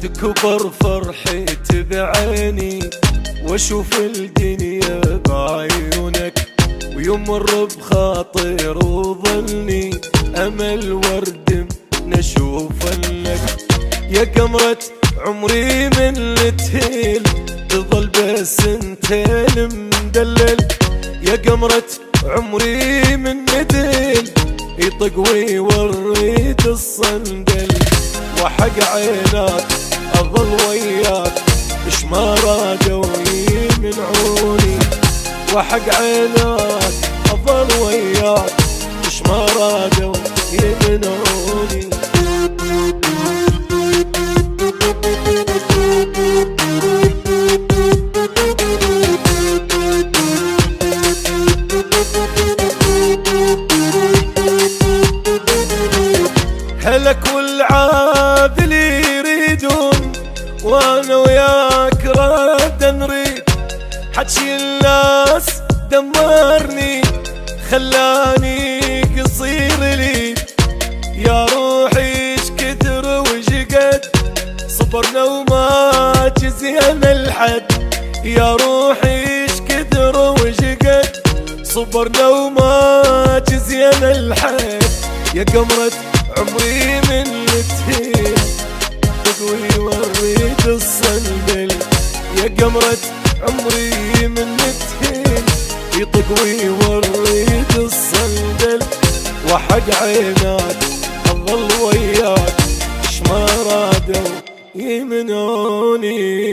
تكبر فرحتي بعيني واشوف الدنيا بعيونك، ويمر بخاطر وظلني امل ورد نشوف لك. يا قمرة عمري من التهيل تظل بس انت المدلل، يا قمرة عمري من ندل يطق ويوريد الصندل. وحق عيناك اظل وياك اش ما رادوا يمنعوني، وحق عيناك اظل وياك اش ما رادوا يمنعوني. هلك والعاذل يريدون وانا وياك راد نريد، حكي الناس دمرني خلاني قصير لي. يا روحي ايش كثر وشقد صبرنا وما جزينا الحد، يا روحي ايش كثر وشقد صبرنا وما جزينا الحد. يا قمرة عمري من التهيل تقوي وريد الصندل، يا قمرة عمري من التهيل يطقوي وريد الصندل. وحق عيناك اظل وياك اش ما رادوا يمنعوني.